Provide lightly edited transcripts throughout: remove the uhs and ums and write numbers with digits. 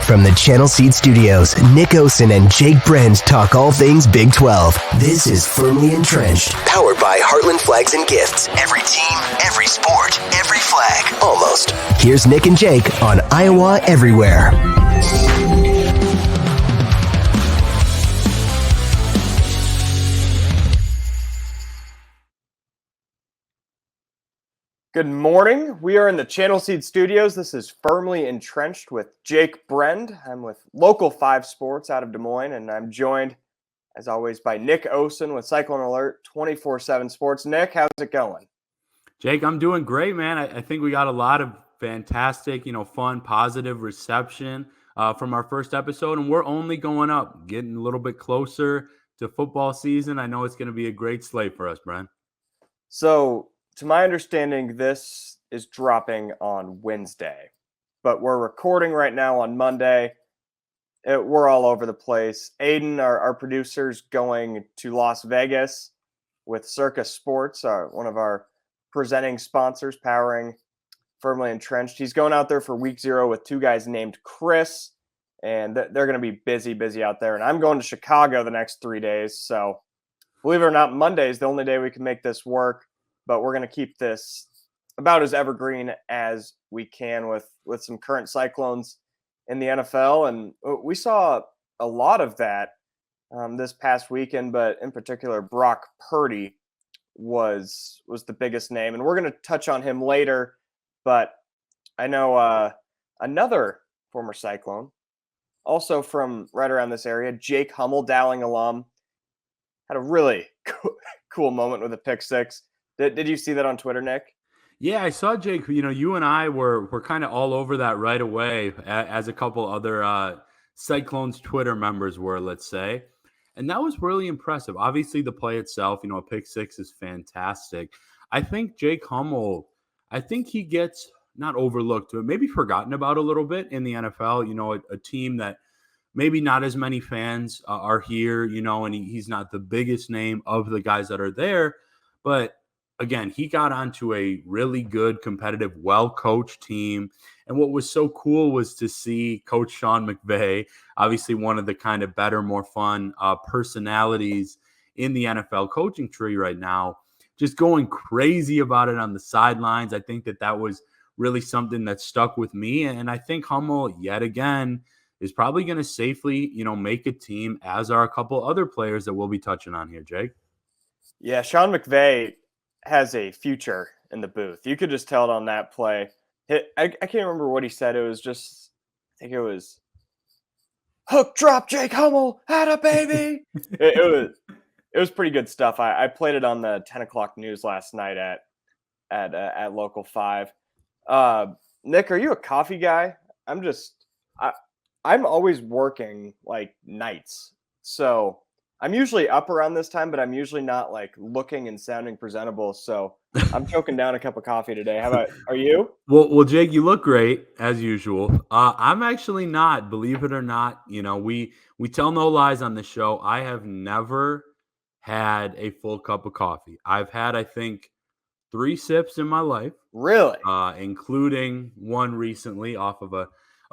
From the Channel Seed Studios, Nick Osen and Jake Brend talk all things Big 12. This is Firmly Entrenched, powered by Heartland Flags and Gifts. Every team, every sport, every flag, almost. Here's Nick and Jake on Iowa Everywhere. Good morning. We are in the Channel Seed Studios. This is Firmly Entrenched with Jake Brend. I'm with Local 5 Sports out of Des Moines, and I'm joined, as always, by Nick Osen with Cyclone Alert 24/7 Sports. Nick, how's it going? Jake, I'm doing great, man. I think we got a lot of fantastic, fun, positive reception from our first episode, and we're only going up, getting a little bit closer to football season. I know it's going to be a great slate for us, Brent. So, to my understanding, this is dropping on Wednesday, but we're recording right now on Monday. We're all over the place. Aiden, our producer's going to Las Vegas with Circus Sports, one of our presenting sponsors powering Firmly Entrenched. He's going out there for week 0 with 2 guys named Chris, and they're going to be busy out there. And I'm going to Chicago the next 3 days. So believe it or not, Monday is the only day we can make this work. But we're going to keep this about as evergreen as we can with some current Cyclones in the NFL. And we saw a lot of that this past weekend, but in particular, Brock Purdy was the biggest name. And we're going to touch on him later. But I know another former Cyclone, also from right around this area, Jake Hummel, Dowling alum, had a really cool moment with a pick six. Did you see that on Twitter, Nick? Yeah, I saw, Jake. You and I were kind of all over that right away, as a couple other Cyclones Twitter members were, let's say. And that was really impressive. Obviously, the play itself, a pick six is fantastic. I think Jake Hummel, he gets not overlooked, but maybe forgotten about a little bit in the NFL. A team that maybe not as many fans are here, and he's not the biggest name of the guys that are there. But again, he got onto a really good, competitive, well-coached team. And what was so cool was to see Coach Sean McVay, obviously one of the kind of better, more fun personalities in the NFL coaching tree right now, just going crazy about it on the sidelines. I think that was really something that stuck with me. And I think Hummel, yet again, is probably going to safely, make a team, as are a couple other players that we'll be touching on here, Jake. Yeah, Sean McVay has a future in the booth. You could just tell it on that play. I can't remember what he said. It was just, I think it was hook drop Jake Hummel, atta baby. it was pretty good stuff. I played it on the 10 o'clock news last night at Local 5. Nick, are you a coffee guy? I'm always working like nights, so I'm usually up around this time, but I'm usually not like looking and sounding presentable. So I'm choking down a cup of coffee today. Are you? Well, Jake, you look great as usual. I'm actually not, believe it or not. We tell no lies on this show. I have never had a full cup of coffee. I've had, I think, 3 sips in my life. Really? Including one recently off of a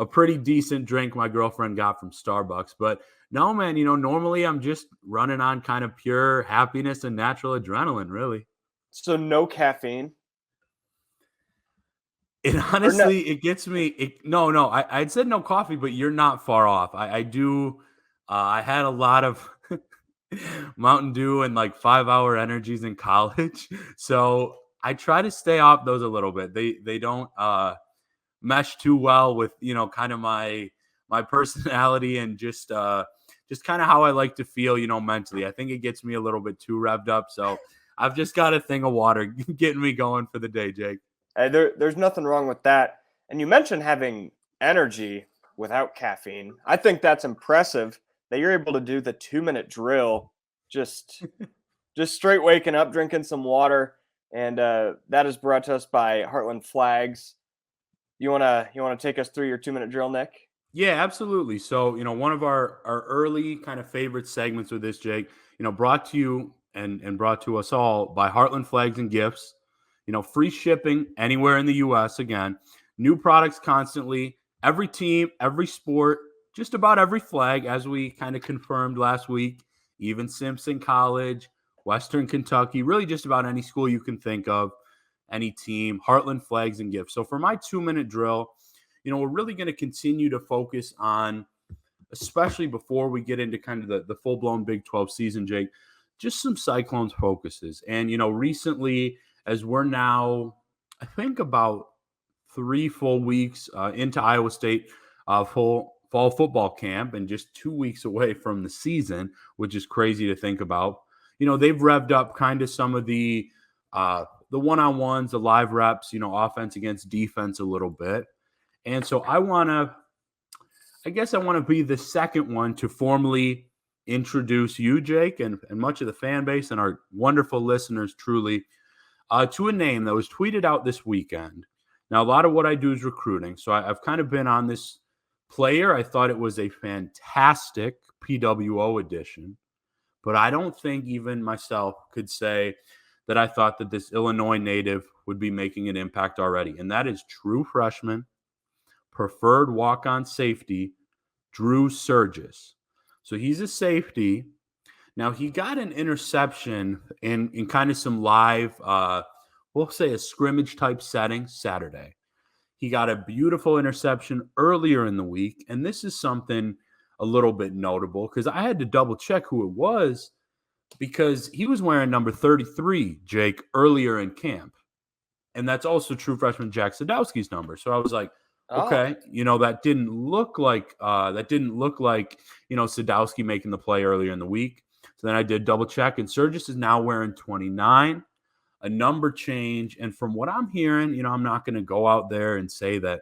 pretty decent drink my girlfriend got from Starbucks. But no, man, normally I'm just running on kind of pure happiness and natural adrenaline, really. So no caffeine? It honestly, it gets me. No, I'd said no coffee, but you're not far off. I do. I had a lot of Mountain Dew and like 5-hour energies in college. So I try to stay off those a little bit. They don't mesh too well with, kind of my personality and just kind of how I like to feel, mentally. I think it gets me a little bit too revved up. So I've just got a thing of water getting me going for the day, Jake. Hey, there's nothing wrong with that. And you mentioned having energy without caffeine. I think that's impressive that you're able to do the 2-minute drill, just straight waking up, drinking some water. And that is brought to us by Heartland Flags. You wanna take us through your 2-minute drill, Nick? Yeah, absolutely. So, one of our early kind of favorite segments with this, Jake, brought to you and brought to us all by Heartland Flags and Gifts, free shipping anywhere in the U.S. Again, new products constantly, every team, every sport, just about every flag, as we kind of confirmed last week, even Simpson College, Western Kentucky, really just about any school you can think of, any team, Heartland flags and gifts. So for my 2-minute drill, we're really going to continue to focus on, especially before we get into kind of the full-blown Big 12 season, Jake, just some Cyclones focuses. And, recently, as we're now, I think about 3 full weeks into Iowa State full fall football camp and just 2 weeks away from the season, which is crazy to think about. They've revved up kind of some of the one-on-ones, the live reps, offense against defense a little bit. And so I want to be the second one to formally introduce you, Jake, and much of the fan base and our wonderful listeners truly to a name that was tweeted out this weekend. Now, a lot of what I do is recruiting, so I've kind of been on this player. I thought it was a fantastic PWO addition, but I don't think even myself could say that I thought that this Illinois native would be making an impact already, and that is true freshman, preferred walk-on safety, Drew Surgis. So he's a safety. Now, he got an interception in kind of some live, we'll say a scrimmage type setting Saturday. He got a beautiful interception earlier in the week, and this is something a little bit notable because I had to double check who it was because he was wearing number 33, Jake, earlier in camp. And that's also true freshman Jack Sadowski's number. So I was like, okay, that didn't look like Sadowski making the play earlier in the week. So then I did double check, and Surgis is now wearing 29, a number change. And from what I'm hearing, I'm not going to go out there and say that,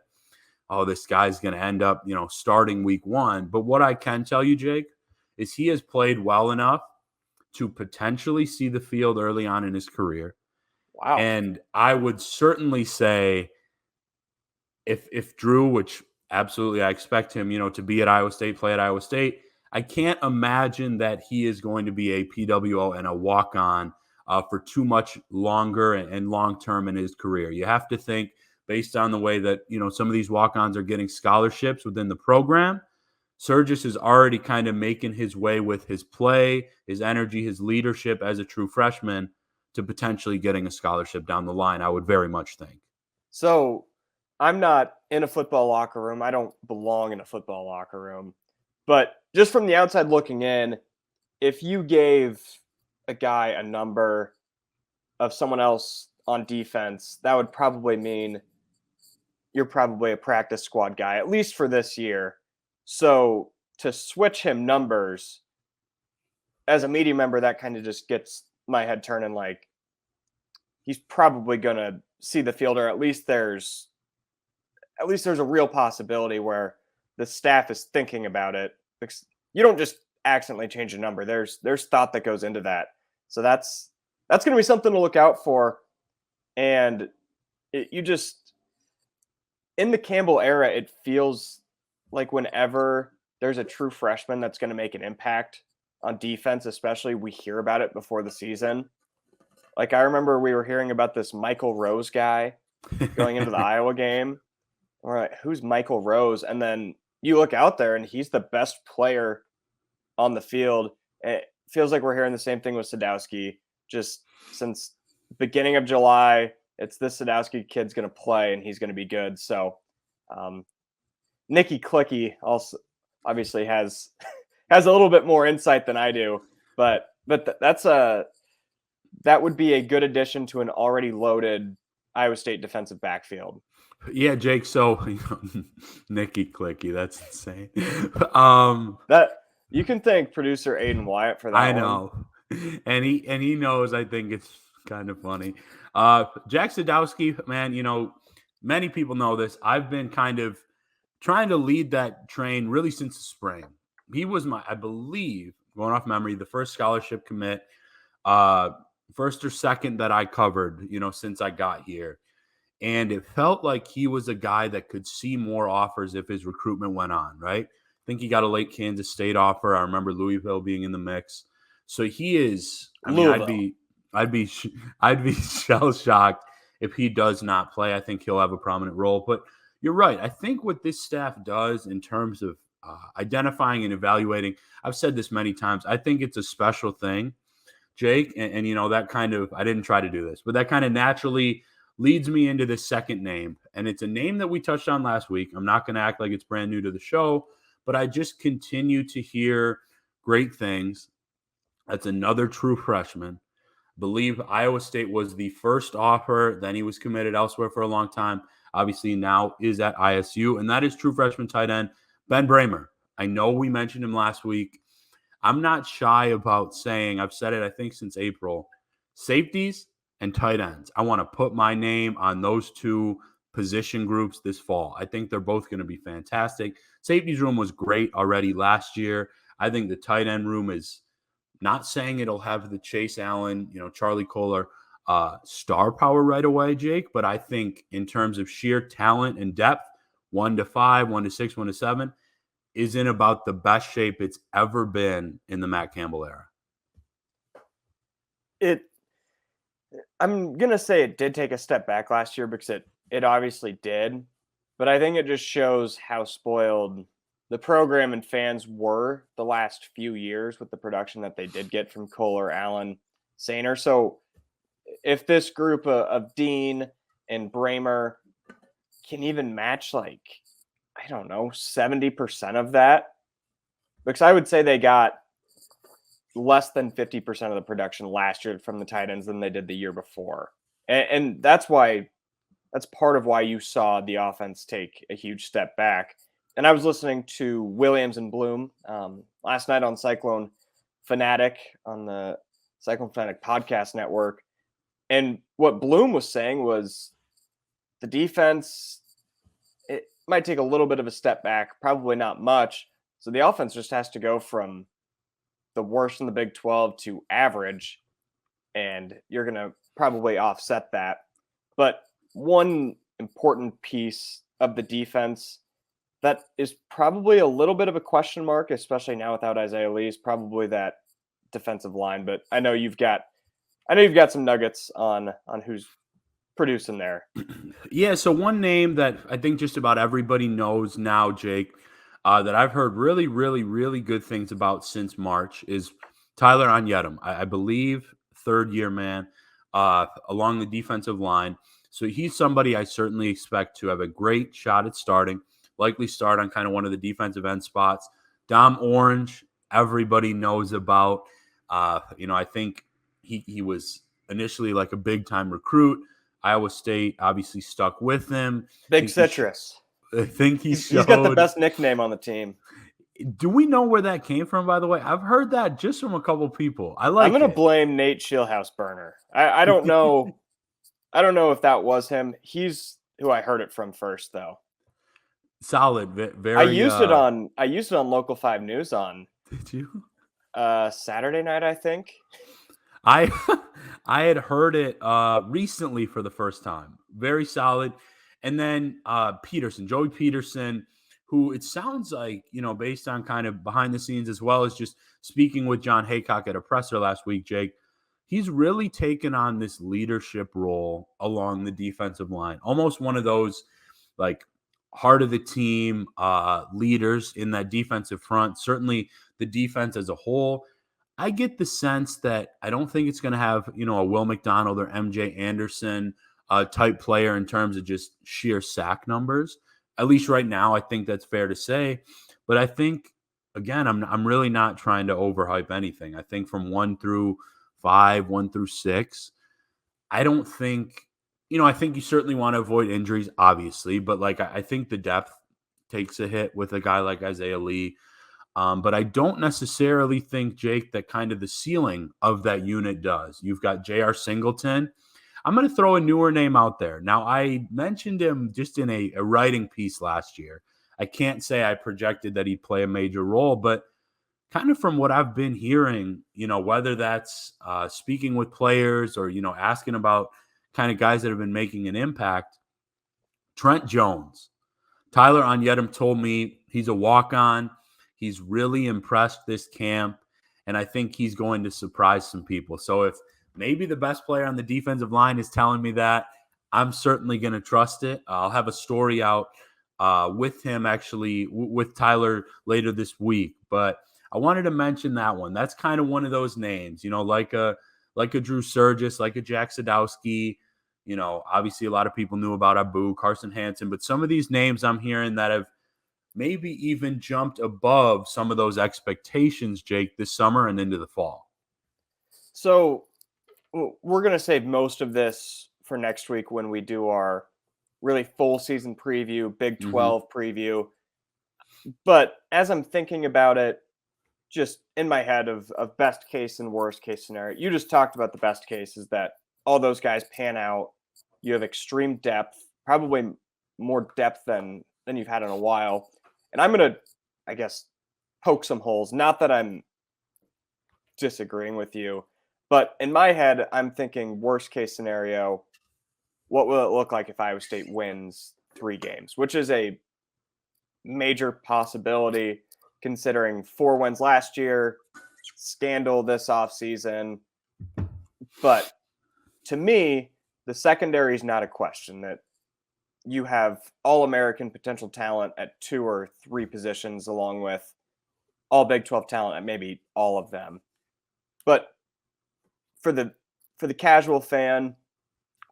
this guy's going to end up, starting week 1. But what I can tell you, Jake, is he has played well enough to potentially see the field early on in his career. Wow. And I would certainly say if Drew, which absolutely I expect him, to be at Iowa State, play at Iowa State, I can't imagine that he is going to be a PWO and a walk-on for too much longer and long-term in his career. You have to think based on the way that, some of these walk-ons are getting scholarships within the program. Surgis is already kind of making his way with his play, his energy, his leadership as a true freshman to potentially getting a scholarship down the line, I would very much think. So I'm not in a football locker room. I don't belong in a football locker room. But just from the outside looking in, if you gave a guy a number of someone else on defense, that would probably mean you're probably a practice squad guy, at least for this year. So to switch him numbers, as a media member, that kind of just gets my head turning like he's probably going to see the field, or at least there's a real possibility where the staff is thinking about it. You don't just accidentally change a number. There's thought that goes into that. So that's going to be something to look out for. And in the Campbell era, it feels like whenever there's a true freshman that's going to make an impact on defense, especially, we hear about it before the season. Like I remember we were hearing about this Michael Rose guy going into the Iowa game. We're like, who's Michael Rose? And then you look out there and he's the best player on the field. It feels like we're hearing the same thing with Sadowski. Just since beginning of July, it's this Sadowski kid's going to play and he's going to be good. So Nicky Clicky also obviously has a little bit more insight than I do, but that would be a good addition to an already loaded Iowa State defensive backfield. Yeah, Jake. So Nicky Clicky, that's insane. That you can thank producer Aiden Wyatt for that. I know, and he knows. I think it's kind of funny. Jack Sadowski, man. Many people know this. I've been kind of trying to lead that train really since the spring. He was I believe, going off memory, the first scholarship commit, first or second that I covered, since I got here. And it felt like he was a guy that could see more offers if his recruitment went on, right? I think he got a late Kansas State offer. I remember Louisville being in the mix. So he is, I'd be shell shocked if he does not play. I think he'll have a prominent role. But, You're right. I think what this staff does in terms of identifying and evaluating, I've said this many times, I think it's a special thing, Jake. And that kind of, I didn't try to do this, but that kind of naturally leads me into this second name. And it's a name that we touched on last week. I'm not going to act like it's brand new to the show, but I just continue to hear great things. That's another true freshman. I believe Iowa State was the first offer. Then he was committed elsewhere for a long time. Obviously now is at ISU, and that is true freshman tight end Ben Bramer. I know we mentioned him last week. I'm not shy about saying, I've said it, I think, since April, safeties and tight ends. I want to put my name on those two position groups this fall. I think they're both going to be fantastic. Safeties room was great already last year. I think the tight end room is, not saying it'll have the Chase Allen, Charlie Kohler star power right away, Jake, but I think in terms of sheer talent and depth, 1 to 5, 1 to 6, 1 to 7, is in about the best shape it's ever been in the Matt Campbell era. I'm going to say it did take a step back last year because it obviously did, but I think it just shows how spoiled the program and fans were the last few years with the production that they did get from Kohler, Allen, Sainer. So if this group of Dean and Bramer can even match 70% of that, because I would say they got less than 50% of the production last year from the tight ends than they did the year before. And that's part of why you saw the offense take a huge step back. And I was listening to Williams and Bloom last night on Cyclone Fanatic on the Cyclone Fanatic podcast network. And what Bloom was saying was the defense, it might take a little bit of a step back, probably not much. So the offense just has to go from the worst in the Big 12 to average, and you're going to probably offset that. But one important piece of the defense that is probably a little bit of a question mark, especially now without Isaiah Lee, is probably that defensive line. But I know you've got some nuggets on who's producing there. Yeah, so one name that I think just about everybody knows now, Jake, that I've heard really, really, really good things about since March is Tyler Onyedem. I believe third-year man along the defensive line. So he's somebody I certainly expect to have a great shot at starting, likely start on kind of one of the defensive end spots. Dom Orange, everybody knows about. I think he was initially like a big-time recruit. Iowa State obviously stuck with him. Big Citrus. I think he's got the best nickname on the team. Do we know where that came from, by the way? I've heard that just from a couple people. I'm going to blame Nate Shieldhouse Burner. I don't know. I don't know if that was him. He's who I heard it from first, though. Solid. Very. I used it on Local 5 News on. Did you? Saturday night, I think. I had heard it recently for the first time. Very solid. And then Joey Peterson, who it sounds like, based on kind of behind the scenes as well as just speaking with John Haycock at a presser last week, Jake, he's really taken on this leadership role along the defensive line. Almost one of those like heart of the team leaders in that defensive front. Certainly the defense as a whole. I get the sense that I don't think it's going to have, a Will McDonald or MJ Anderson type player in terms of just sheer sack numbers. At least right now, I think that's fair to say. But I think, again, I'm really not trying to overhype anything. I think from 1 through 5, 1 through 6, I don't think, I think you certainly want to avoid injuries, obviously. But I think the depth takes a hit with a guy like Isaiah Lee. But I don't necessarily think, Jake, that kind of the ceiling of that unit does. You've got J.R. Singleton. I'm going to throw a newer name out there. Now, I mentioned him just in a writing piece last year. I can't say I projected that he'd play a major role, but kind of from what I've been hearing, whether that's speaking with players or, asking about kind of guys that have been making an impact, Trent Jones. Tyler Onyedem told me he's a walk-on. He's really impressed this camp, and I think he's going to surprise some people. So if maybe the best player on the defensive line is telling me that, I'm certainly going to trust it. I'll have a story out with him actually with Tyler later this week. But I wanted to mention that one. That's kind of one of those names, like a Drew Surgis, like a Jack Sadowski. Obviously a lot of people knew about Abu, Carson Hansen, but some of these names I'm hearing that have maybe even jumped above some of those expectations, Jake, this summer and into the fall. So we're going to save most of this for next week when we do our really full season preview, Big 12 preview. But as I'm thinking about it, just in my head of best case and worst case scenario, you just talked about the best case is that all those guys pan out. You have extreme depth, probably more depth than you've had in a while. And I'm going to, I guess, poke some holes. Not that I'm disagreeing with you, but in my head, I'm thinking worst case scenario, what will it look like if Iowa State wins 3 games, which is a major possibility considering 4 wins last year, scandal this offseason. But to me, the secondary is not a question. That you have all-American potential talent at 2 or 3 positions, along with all Big 12 talent at maybe all of them. But for the casual fan,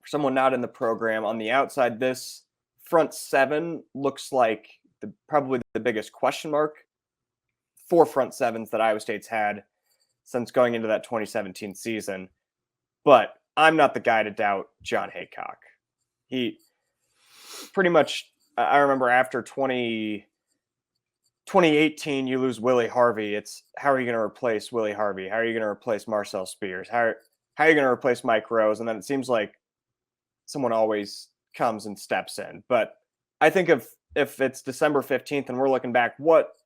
for someone not in the program, on the outside, this front 7 looks like probably the biggest question mark. 4 front 7s that Iowa State's had since going into that 2017 season. But I'm not the guy to doubt John Haycock. He pretty much, I remember after 2018, you lose Willie Harvey. It's how are you going to replace Willie Harvey? How are you going to replace Marcel Spears? How are you going to replace Mike Rose? And then it seems like someone always comes and steps in. But I think if it's December 15th and we're looking back, what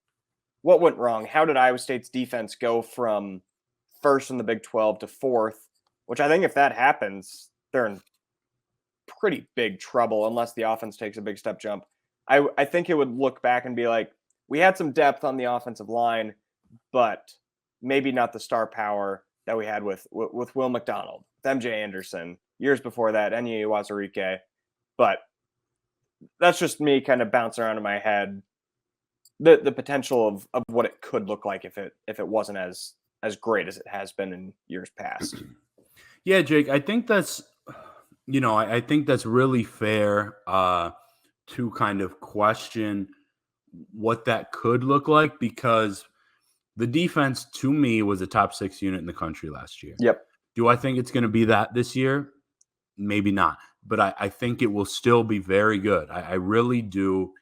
went wrong? How did Iowa State's defense go from first in the Big 12 to 4th? Which I think if that happens, they're in pretty big trouble unless the offense takes a big step jump. I think it would look back and be like, we had some depth on the offensive line, but maybe not the star power that we had with Will McDonald, MJ Anderson, years before that, Enyi Wazarike. But that's just me kind of bouncing around in my head the potential of what it could look like if it wasn't as great as it has been in years past. Yeah, Jake, I think that's I think that's really fair to kind of question what that could look like, because the defense to me was a top 6 unit in the country last year. Yep. Do I think it's going to be that this year? Maybe not, but I think it will still be very good. I really do.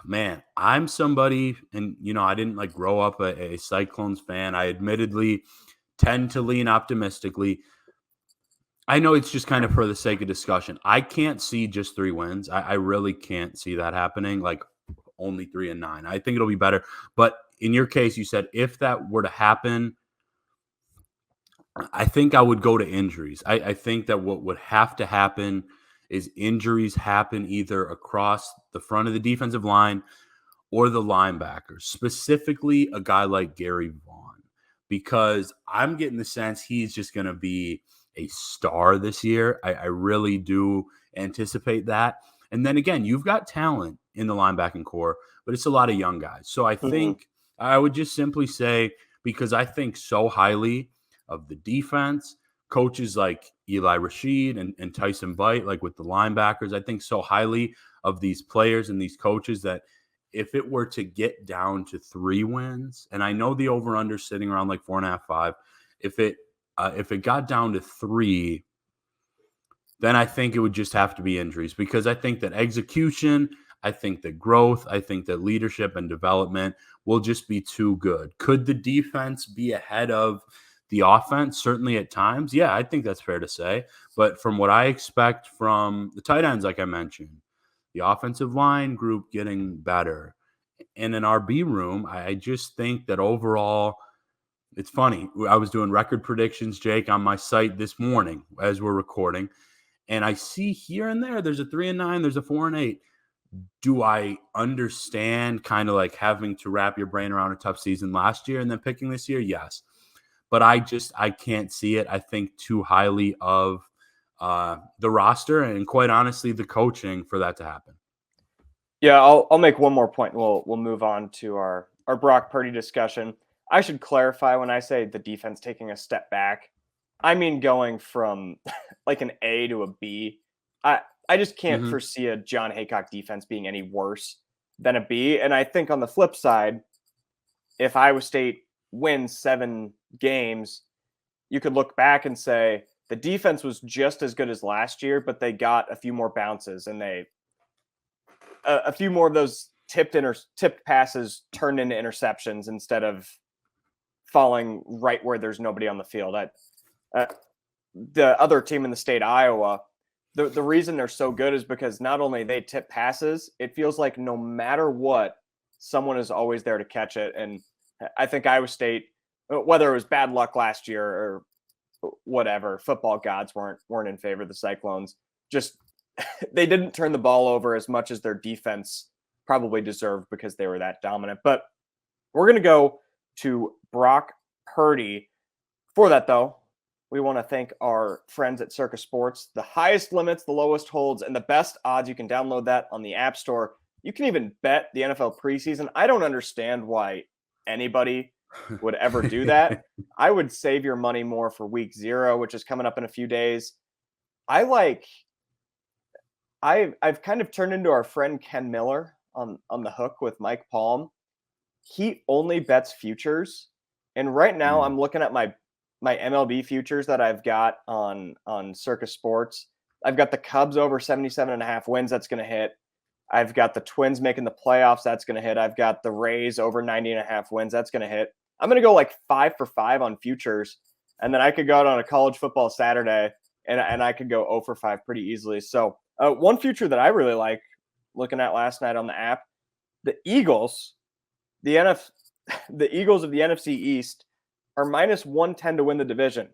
Man, I'm somebody, and I didn't grow up a Cyclones fan. I admittedly tend to lean optimistically. I know it's just kind of for the sake of discussion. I can't see just 3 wins. I really can't see that happening. Only 3-9. I think it'll be better. But in your case, you said if that were to happen, I think I would go to injuries. I think that what would have to happen is injuries happen either across the front of the defensive line or the linebackers, specifically a guy like Gary Vaughn, because I'm getting the sense he's just going to be a star this year. I really do anticipate that. And then again, you've got talent in the linebacking core, but it's a lot of young guys. So I think I would just simply say, because I think so highly of the defense, coaches like Eli Rashid and Tyson Veit, with the linebackers, I think so highly of these players and these coaches that if it were to get down to 3 wins, and I know the over-under sitting around 4.5, 5, if it got down to 3, then I think it would just have to be injuries, because I think that execution, I think that growth, I think that leadership and development will just be too good. Could the defense be ahead of the offense? Certainly at times. Yeah, I think that's fair to say. But from what I expect from the tight ends, like I mentioned, the offensive line group getting better, and an RB room, I just think that overall, it's funny. I was doing record predictions, Jake, on my site this morning as we're recording, and I see here and there's a 3-9, there's a 4-8. Do I understand kind of having to wrap your brain around a tough season last year and then picking this year? Yes. But I can't see it. I think too highly of the roster and, quite honestly, the coaching for that to happen. Yeah, I'll make one more point. We'll move on to our Brock Purdy discussion. I should clarify when I say the defense taking a step back, I mean going from like an A to a B. I just can't Mhm. foresee a John Haycock defense being any worse than a B. And I think on the flip side, if Iowa State wins 7 games, you could look back and say the defense was just as good as last year, but they got a few more bounces and a few more of those tipped passes turned into interceptions instead of falling right where there's nobody on the field. The other team in the state, Iowa, the reason they're so good is because not only they tip passes, it feels like no matter what, someone is always there to catch it. And I think Iowa State, whether it was bad luck last year or whatever, football gods weren't in favor of the Cyclones. Just they didn't turn the ball over as much as their defense probably deserved because they were that dominant. But we're going to go to Brock Purdy. For that, though, we want to thank our friends at Circus Sports. The highest limits, the lowest holds, and the best odds. You can download that on the App Store. You can even bet the NFL preseason. I don't understand why anybody would ever do that. I would save your money more for week 0, which is coming up in a few days. I've kind of turned into our friend Ken Miller on the hook with Mike Palm. He only bets futures. And right now I'm looking at my MLB futures that I've got on Circus Sports. I've got the Cubs over 77.5 wins. That's going to hit. I've got the Twins making the playoffs. That's going to hit. I've got the Rays over 90.5 wins. That's going to hit. I'm going to go like 5 for 5 on futures. And then I could go out on a college football Saturday and I could go 0 for 5 pretty easily. So one future that I really like looking at last night on the app, the Eagles, the Eagles of the NFC East are minus 110 to win the division.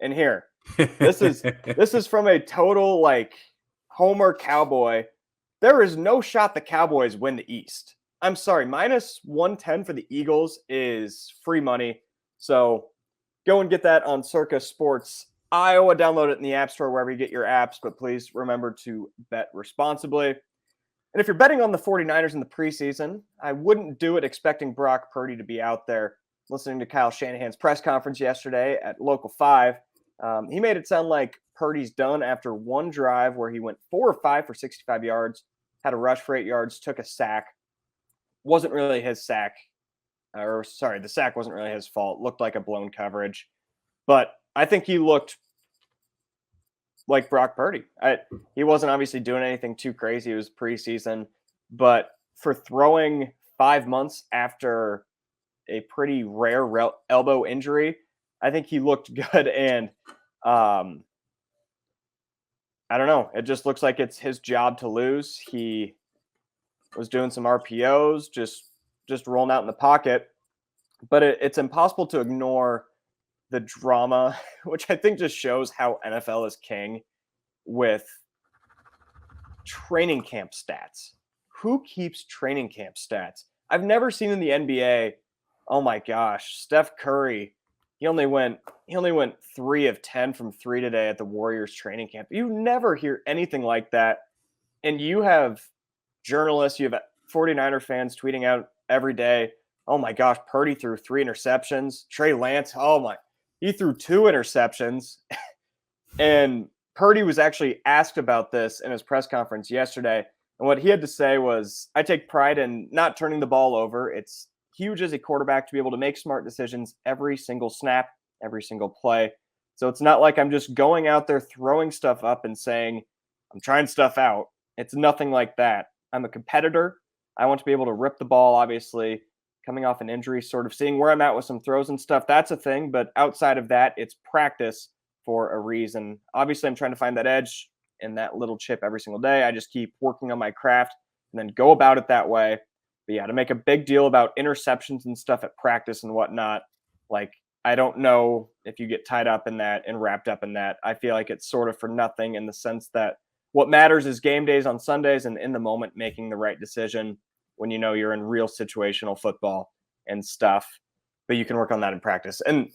And here, this is from a total like homer cowboy. There is no shot the Cowboys win the East. I'm sorry, minus 110 for the Eagles is free money. So go and get that on Circus Sports Iowa. Download it in the App Store wherever you get your apps, but please remember to bet responsibly. And if you're betting on the 49ers in the preseason, I wouldn't do it expecting Brock Purdy to be out there. Listening to Kyle Shanahan's press conference yesterday at Local 5, he made it sound like Purdy's done after one drive where he went 4 or 5 for 65 yards, had a rush for 8 yards, took a sack. Wasn't really his sack. The sack wasn't really his fault. Looked like a blown coverage. But I think he looked like Brock Purdy. He wasn't obviously doing anything too crazy. It was preseason. But for throwing 5 months after a pretty rare elbow injury, I think he looked good. And I don't know. It just looks like it's his job to lose. He was doing some RPOs, just rolling out in the pocket. But it's impossible to ignore the drama, which I think just shows how NFL is king with training camp stats. Who keeps training camp stats? I've never seen in the NBA, oh my gosh, Steph Curry, he only went 3 of 10 from 3 today at the Warriors training camp. You never hear anything like that. And you have journalists, you have 49er fans tweeting out every day, oh my gosh, Purdy threw 3 interceptions. Trey Lance, he threw 2 interceptions. And Purdy was actually asked about this in his press conference yesterday. And what he had to say was, I take pride in not turning the ball over. It's huge as a quarterback to be able to make smart decisions every single snap, every single play. So it's not like I'm just going out there throwing stuff up and saying, I'm trying stuff out. It's nothing like that. I'm a competitor. I want to be able to rip the ball, obviously, coming off an injury, sort of seeing where I'm at with some throws and stuff. That's a thing. But outside of that, it's practice for a reason. Obviously, I'm trying to find that edge and that little chip every single day. I just keep working on my craft and then go about it that way. But yeah, to make a big deal about interceptions and stuff at practice and whatnot, like, I don't know if you get tied up in that and wrapped up in that. I feel like it's sort of for nothing in the sense that what matters is game days on Sundays and in the moment making the right decision when you know you're in real situational football and stuff. But you can work on that in practice. And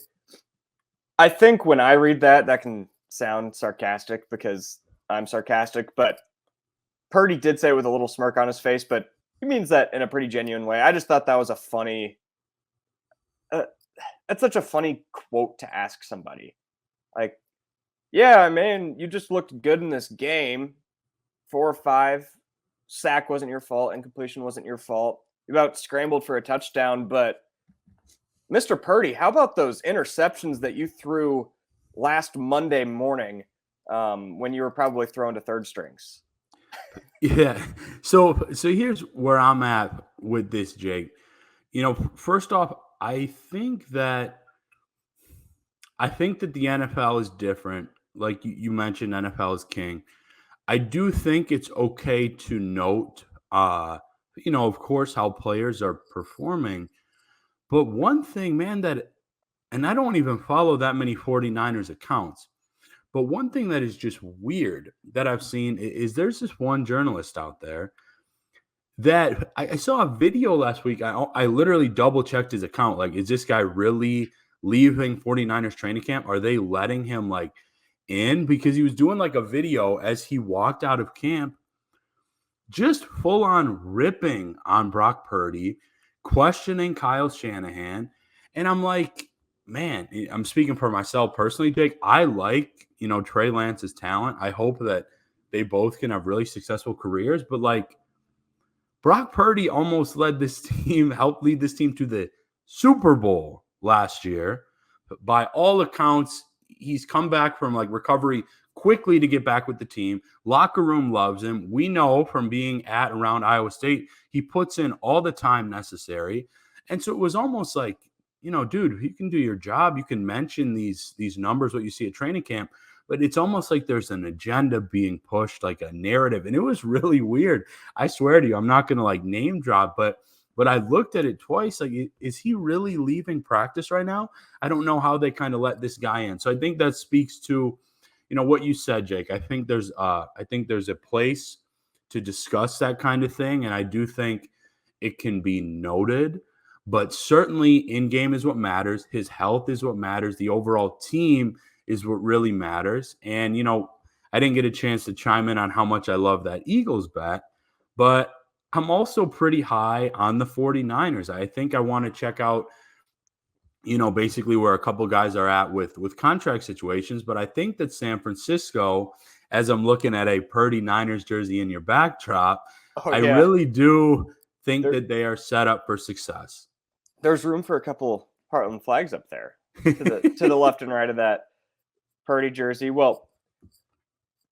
I think when I read that, that can sound sarcastic because I'm sarcastic, but Purdy did say it with a little smirk on his face, but means that in a pretty genuine way. I just thought that was a funny. That's such a funny quote to ask somebody. Like, yeah, man, you just looked good in this game. 4 or 5. Sack wasn't your fault. Incompletion wasn't your fault. You about scrambled for a touchdown, but Mr. Purdy, how about those interceptions that you threw last Monday morning when you were probably throwing to third strings? Yeah. So here's where I'm at with this, Jake. First off, I think that the NFL is different. Like you mentioned, NFL is king. I do think it's okay to note, of course, how players are performing. But one thing, man, and I don't even follow that many 49ers accounts, but one thing that is just weird that I've seen is there's this one journalist out there that I saw a video last week. I literally double checked his account. Like, is this guy really leaving 49ers training camp? Are they letting him in? Because he was doing a video as he walked out of camp, just full on ripping on Brock Purdy, questioning Kyle Shanahan. And I'm like, man, I'm speaking for myself personally, Jake. I like, Trey Lance's talent. I hope that they both can have really successful careers. But Brock Purdy almost helped lead this team to the Super Bowl last year. But by all accounts, he's come back from recovery quickly to get back with the team. Locker room loves him. We know from being around Iowa State, he puts in all the time necessary. And so it was almost like, dude, you can do your job. You can mention these numbers, what you see at training camp, but it's almost like there's an agenda being pushed, like a narrative. And it was really weird. I swear to you, I'm not going to name drop, but I looked at it twice. Is he really leaving practice right now? I don't know how they kind of let this guy in. So I think that speaks to, what you said, Jake. I think there's a place to discuss that kind of thing. And I do think it can be noted, but certainly in game is what matters. His health is what matters. The overall team is what really matters. And, I didn't get a chance to chime in on how much I love that Eagles bet, but I'm also pretty high on the 49ers. I think I want to check out, basically where a couple guys are at with contract situations. But I think that San Francisco, as I'm looking at a Purdy Niners jersey in your backdrop, I really do think that they are set up for success. There's room for a couple Heartland flags up there to the left and right of that Purdy jersey. Well,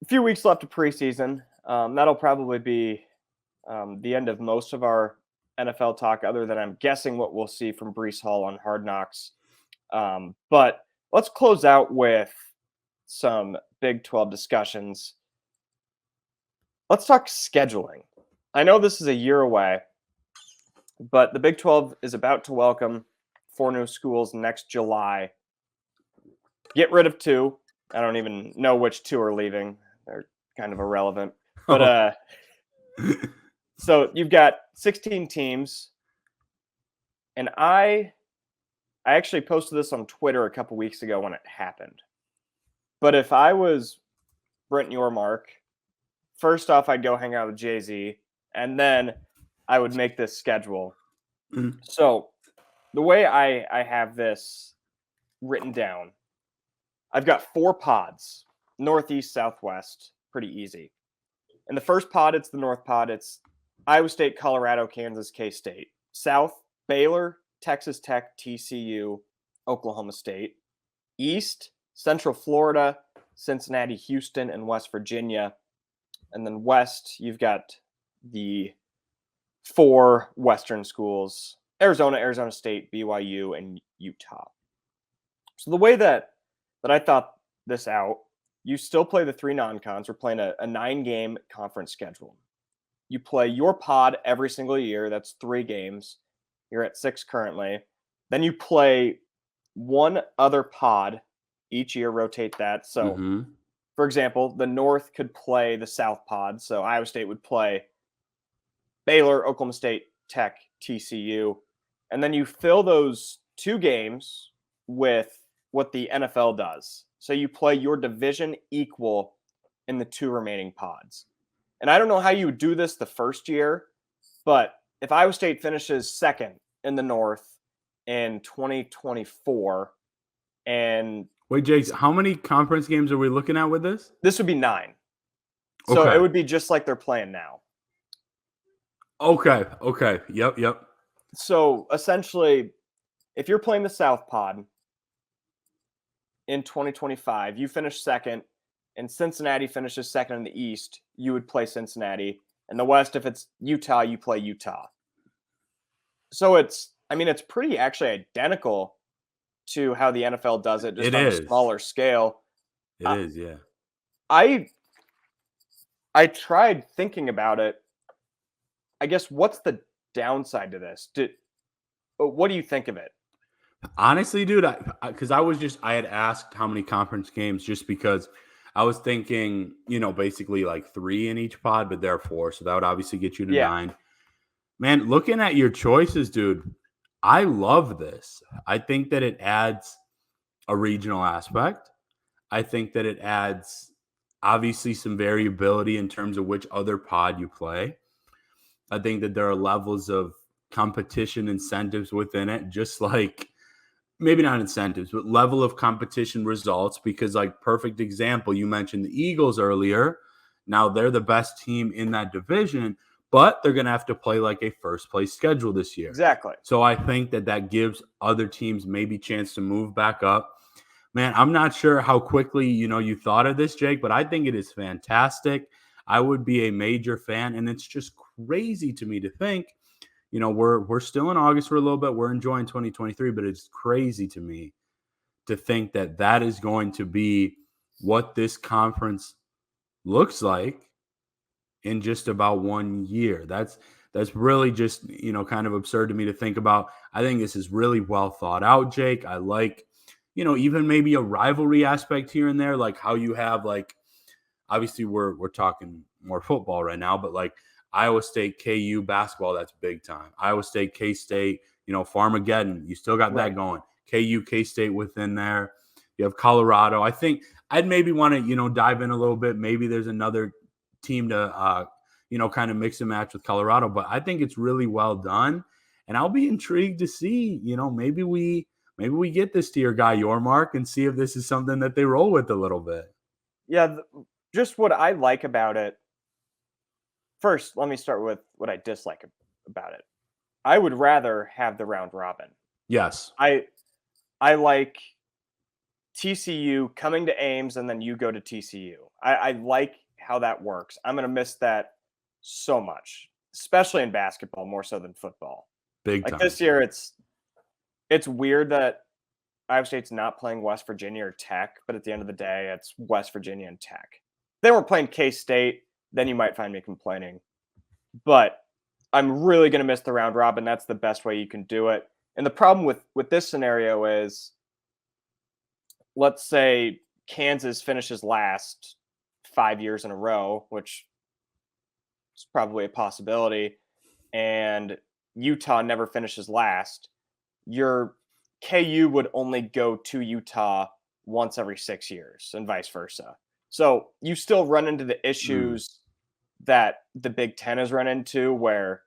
a few weeks left of preseason. That'll probably be the end of most of our NFL talk, other than I'm guessing what we'll see from Breece Hall on Hard Knocks. But let's close out with some Big 12 discussions. Let's talk scheduling. I know this is a year away, but the Big 12 is about to welcome 4 new schools next July. Get rid of 2. I don't even know which 2 are leaving. They're kind of irrelevant. But so you've got 16 teams, and I actually posted this on Twitter a couple weeks ago when it happened. But if I was Brent Yormark, first off, I'd go hang out with Jay-Z, and then I would make this schedule. Mm-hmm. So the way I have this written down, I've got 4 pods, northeast, southwest, pretty easy. In the first pod, it's the North pod. It's Iowa State, Colorado, Kansas, K-State. South, Baylor, Texas Tech, TCU, Oklahoma State. East, Central Florida, Cincinnati, Houston, and West Virginia. And then west, you've got the 4 Western schools, Arizona, Arizona State, BYU, and Utah. So the way that I thought this out, you still play the 3 non-cons. We're playing a 9-game conference schedule. You play your pod every single year. That's 3 games. You're at 6 currently. Then you play 1 other pod each year, rotate that. So, for example, the North could play the South pod. So Iowa State would play Baylor, Oklahoma State, Tech, TCU. And then you fill those 2 games with what the NFL does. So you play your division equal in the 2 remaining pods. And I don't know how you would do this the first year, but if Iowa State finishes second in the North in 2024, and Wait, Jake, how many conference games are we looking at with this? this would be 9. So Okay. it would be just like they're playing now. Okay. Yep. So essentially, if you're playing the South Pod in 2025, you finish second, and Cincinnati finishes second in the East, you would play Cincinnati. In the West, if it's Utah, you play Utah. So it's pretty actually identical to how the NFL does it, just on a smaller scale. It is, yeah. I tried thinking about it. I guess what's the downside to this? What do you think of it? Honestly, dude, because I had asked how many conference games just because I was thinking, basically like 3 in each pod, but there are 4. So that would obviously get you to 9. Man, looking at your choices, dude, I love this. I think that it adds a regional aspect. I think that it adds obviously some variability in terms of which other pod you play. I think that there are levels of competition incentives within it, just like maybe not incentives, but level of competition results. Because, like, perfect example, you mentioned the Eagles earlier. Now they're the best team in that division, but they're going to have to play like a first place schedule this year. Exactly. So I think that gives other teams maybe chance to move back up. Man, I'm not sure how quickly, you thought of this, Jake, but I think it is fantastic. I would be a major fan, and it's just crazy to me to think, we're still in August for a little bit. We're enjoying 2023, but it's crazy to me to think that is going to be what this conference looks like in just about 1 year. That's really just, kind of absurd to me to think about. I think this is really well thought out, Jake. I like, even maybe a rivalry aspect here and there, like how you have, like, obviously we're talking more football right now, but like Iowa State, KU basketball, that's big time. Iowa State, K-State, Farmageddon, you still got that going. KU, K-State within there. You have Colorado. I think I'd maybe want to, dive in a little bit. Maybe there's another team to, kind of mix and match with Colorado, but I think it's really well done. And I'll be intrigued to see, maybe we get this to your guy, Yormark, and see if this is something that they roll with a little bit. Yeah, just what I like about it. First, let me start with what I dislike about it. I would rather have the round robin. Yes. I like TCU coming to Ames and then you go to TCU. I like how that works. I'm going to miss that so much, especially in basketball, more so than football. Big time. Like this year, it's weird that Iowa State's not playing West Virginia or Tech, but at the end of the day, it's West Virginia and Tech. If they were playing K-State, then you might find me complaining. But I'm really going to miss the round robin. That's the best way you can do it. And the problem with this scenario is, let's say Kansas finishes last 5 years in a row, which is probably a possibility, and Utah never finishes last. Your KU would only go to Utah once every 6 years and vice versa. So you still run into the issues that the Big Ten has run into, where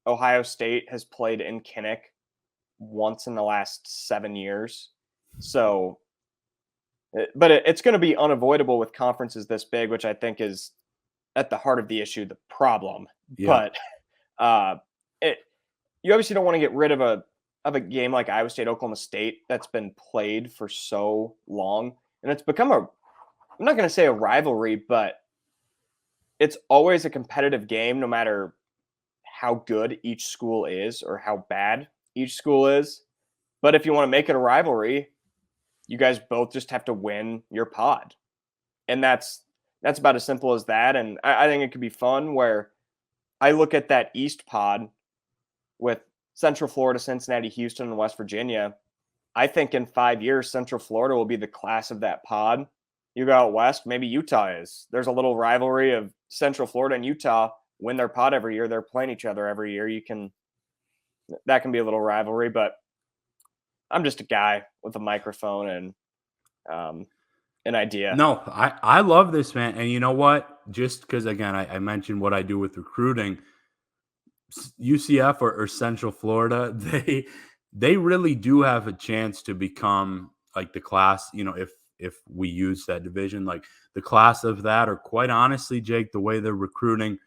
Ohio State has played in Kinnick once in the last 7 years. So, but it's going to be unavoidable with conferences this big, which I think is at the heart of the issue, the problem. Yeah. But you obviously don't want to get rid of a game like Iowa State, Oklahoma State that's been played for so long. And it's become I'm not going to say a rivalry, but it's always a competitive game, no matter how good each school is or how bad each school is. But if you want to make it a rivalry, you guys both just have to win your pod. And that's about as simple as that. And I think it could be fun, where I look at that East pod with Central Florida, Cincinnati, Houston, and West Virginia. I think in 5 years, Central Florida will be the class of that pod. You go out west, maybe Utah is. There's a little rivalry of Central Florida and Utah win their pod every year. They're playing each other every year. That can be a little rivalry, but I'm just a guy with a microphone and an idea. No, I love this, man. And you know what? Just because, again, I mentioned what I do with recruiting. UCF or Central Florida, they really do have a chance to become like the class, if we use that division, like the class of that, or quite honestly, Jake, the way they're recruiting,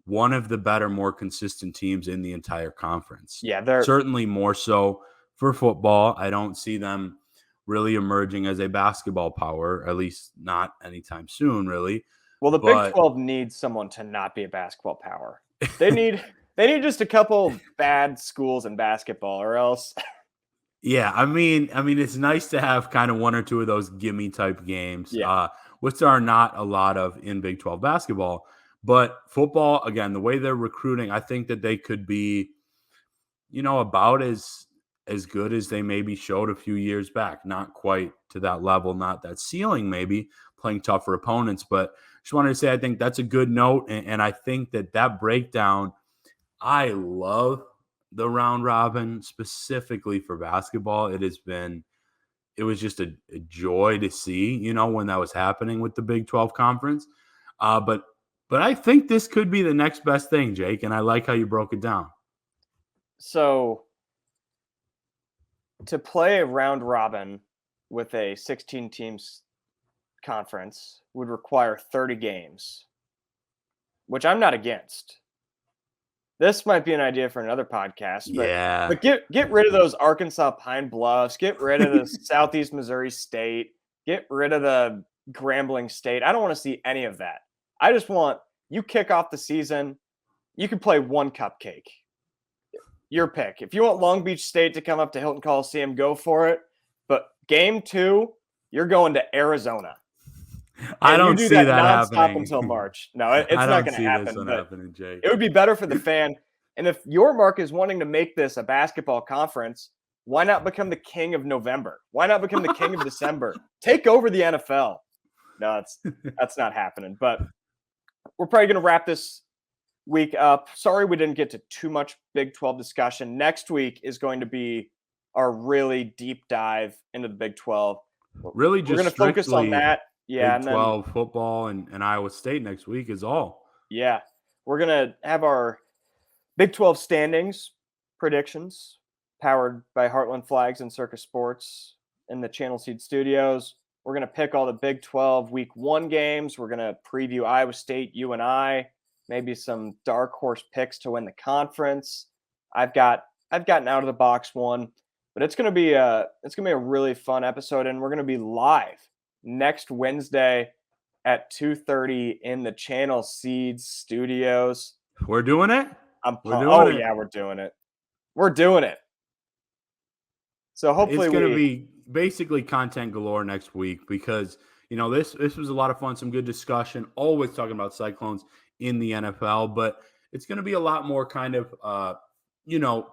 one of the better, more consistent teams in the entire conference. Yeah, they're certainly more so for football. I don't see them really emerging as a basketball power, at least not anytime soon, really. Well, the Big 12 needs someone to not be a basketball power. They need just a couple bad schools in basketball, or else. Yeah, I mean, it's nice to have kind of one or two of those gimme type games, Yeah. which are not a lot of in Big 12 basketball. But football, again, the way they're recruiting, I think that they could be, about as good as they maybe showed a few years back. Not quite to that level, not that ceiling, maybe playing tougher opponents. But just wanted to say, I think that's a good note, and I think that breakdown, I love the round robin specifically for basketball. It was just a joy to see, when that was happening with the Big 12 conference. But I think this could be the next best thing, Jake, and I like how you broke it down. So to play a round robin with a 16 teams conference would require 30 games, which I'm not against. This might be an idea for another podcast, but get rid of those Arkansas Pine Bluffs, get rid of the Southeast Missouri State, get rid of the Grambling State. I don't want to see any of that. I just want you kick off the season. You can play one cupcake. Your pick. If you want Long Beach State to come up to Hilton Coliseum, go for it. But game 2, you're going to Arizona. I don't see that happening until March. No, it's not going to happen. Jake. It would be better for the fan. And if your mark is wanting to make this a basketball conference, why not become the king of November? Why not become the king of December? Take over the NFL. No, that's not happening. But we're probably going to wrap this week up. Sorry we didn't get to too much Big 12 discussion. Next week is going to be our really deep dive into the Big 12. Really, just we're going to focus on that. Yeah, Big 12 football and Iowa State next week is all. Yeah, we're going to have our Big 12 standings predictions powered by Heartland Flags and Circus Sports in the Channel Seed Studios. We're going to pick all the Big 12 Week 1 games. We're going to preview Iowa State, UNI, maybe some dark horse picks to win the conference. I've got an out of the box one, but it's going to be a really fun episode, and we're going to be live next Wednesday at 2:30 in the Channel Seeds Studios. We're doing it? Yeah, we're doing it. We're doing it. So hopefully it's going to be basically content galore next week because, this was a lot of fun, some good discussion, always talking about Cyclones in the NFL, but it's going to be a lot more kind of,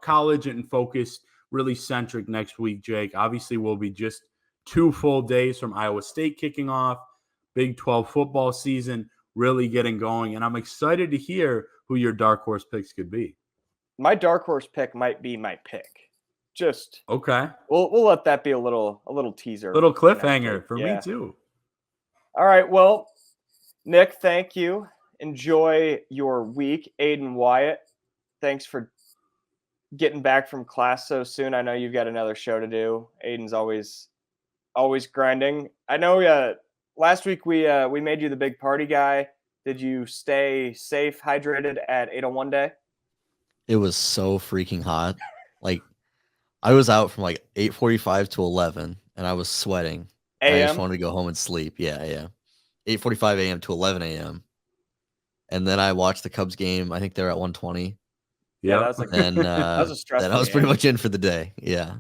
college and focused, really centric next week, Jake. Obviously, we'll be just 2 full days from Iowa State kicking off, Big 12 football season really getting going, and I'm excited to hear who your dark horse picks could be. My dark horse pick might be my pick. Just okay. We'll let that be a little teaser, little cliffhanger for me too. All right, well, Nick, thank you. Enjoy your week. Aiden Wyatt, thanks for getting back from class so soon. I know you've got another show to do. Aiden's always grinding. I know last week we made you the big party guy. Did you stay safe, hydrated at 801 Day? It was so freaking hot. Like, I was out from like 8:45 to 11, and I was sweating. I just wanted to go home and sleep. Yeah. 8:45 a.m. to 11 a.m. And then I watched the Cubs game. I think they were at 120. Yeah, that was a stressful Then I was pretty much in for the day. Yeah.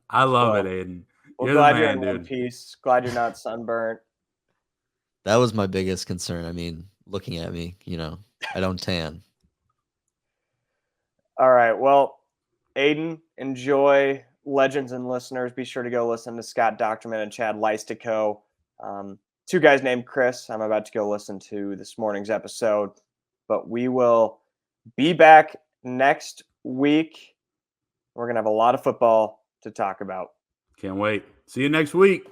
I love it, Aiden. Well, glad you're in one piece. Glad you're not sunburnt. That was my biggest concern. I mean, looking at me, I don't tan. All right. Well, Aiden, enjoy. Legends and listeners, be sure to go listen to Scott Docterman and Chad Leistico. 2 guys named Chris. I'm about to go listen to this morning's episode. But we will be back next week. We're going to have a lot of football to talk about. Can't wait. See you next week.